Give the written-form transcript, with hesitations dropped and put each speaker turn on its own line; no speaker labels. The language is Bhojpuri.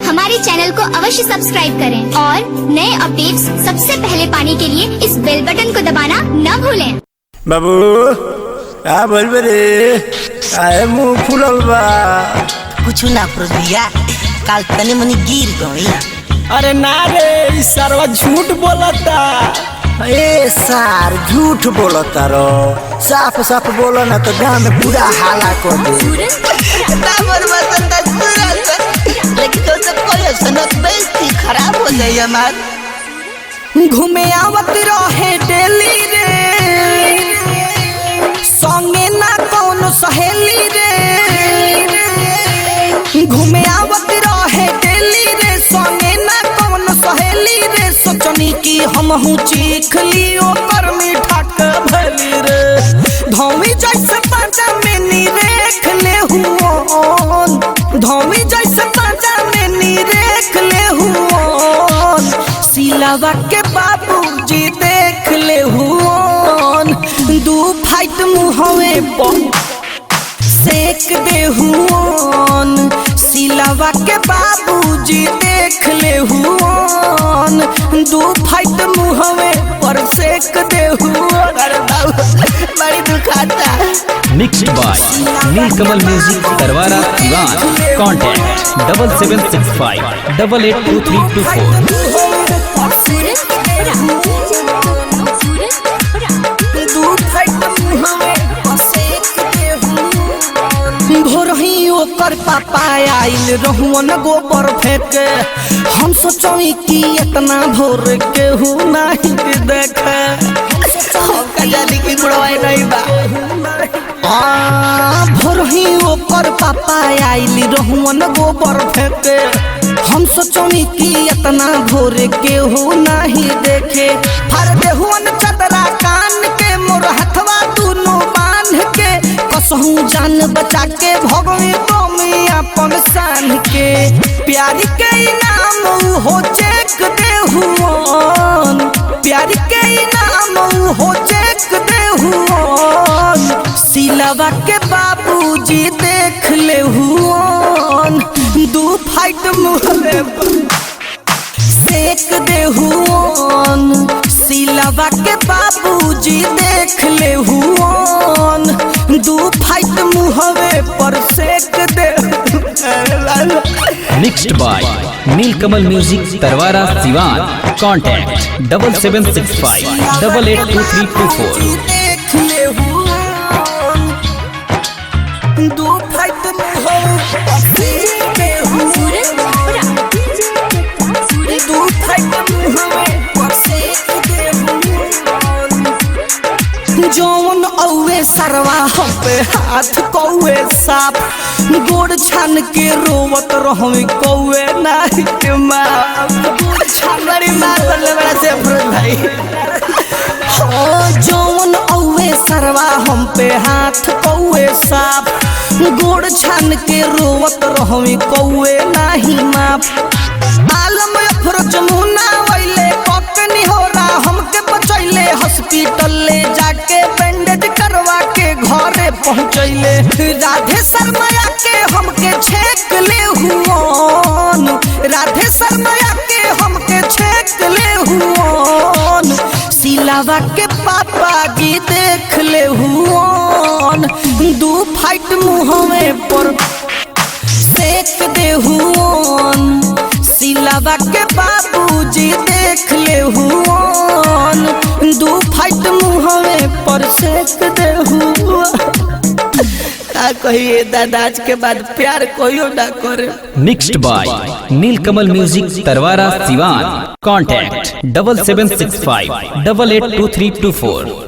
हमारे चैनल को अवश्य सब्सक्राइब करें और नए अपडेट्स सबसे पहले पाने के लिए इस बेल बटन को दबाना न भूलें।
बाबू आ बोल रे आए मुंह फुलल बा
कुछ ना प्रभुया काल तने मनी गिर गई।
अरे ना रे सरवा झूठ बोलता। ए सार झूठ बोलता रो साफ साफ बोलो ना तो गांव में पूरा हाला कर दे।
लेकिन तो सब कोई सनक बेइज्जती खराब हो जाए हमार।
घूमे आवत रहे डेली रे संगे ना कौन सहेली रे। घूमे आवत रहे डेली रे संगे ना कौन सहेली रे। सोचनी की हमहू चीख ली ओकर मीठा के भली रे। धौमी जैसे पाजा में नी रेख ले हुओन। धौमी जैसे पाजा में नी रेख ले हुओन। सिलावा के बाबूजी देख ले हुओन। दू फाइट मुहवे पर सेक दे हुओन। सिलावा के बाबूजी देख ले हुओन। दू फाइट मुहवे पर सेक दे हुओन। अरे बाबू बड़ी दुखाता।
Mixed by Neelkamal music Tarwara Diwan. Contact 7765 882324।
भोरही ओकर पापा आइल रहुअन गोबर फेंके। हम सोचई कि इतना भोर के हूँ नहीं देखे। भोरही ओकर पापा आइल रहुअन गोबर फेंके। हम सोचनी कि इतना भोर के हो नहीं देखे। फर देहुअन चदरा कान के मोर हथवा दोनों बांध के। कसहू जान बचा के भगवी कमी अपन सान के। प्यारी के इनाम हो चेक दे हुओन। प्यारी के इनाम हो चेक दे हुओन। सिलावा के बाबूजी देख ले हुओन। दू फाइट मुहले सेक दे हुओन। सिलावा के बाबूजी देख ले हुओन। दू फाइट मुहवे पर सेक दे।
Mixed by Neelkamal music Tarwara Diwan. Contact 7765 882324।
देख ले हुओन। दू फाइट मुहवे पर सेक दे हुओन। दू फाइट मुहवे पर सेक दे हुओन। जौन औवे सरवा हम पे हाथ कौवे साफ। गोड़ छान के रोवत रहवे कौवे नाही के माफ। गोड़ छान बड़ी मार बोले बड़ा से फरज भाई। हो जौन औवे सरवा हम पे हाथ कौवे साफ। गोड़ छान के रोवत रहवे कौवे नाही माफ। आलम अफरोज मुना वैले ककनी हो रहा हमके बचैले। हॉस्पिटल ले जाके बैंडेज करवा के घरे पहुँचैले। राधे शर्मा के हमके छेक ले हुओन। राधे शर्मा के हमके छेक ले हुओन। सिलावा के पापा जी देख ले हुओन। दू फाइट मुहवे पर सेक दे हुओन। सिलावा के बाबूजी देख ले हुओन। दू फाइट मुहवे पर सेक दे हुओन। कहिए दादाज के बाद प्यार कोई ना करे।
Mixed by Neelkamal music Tarwara Diwan. Contact 7765 882324।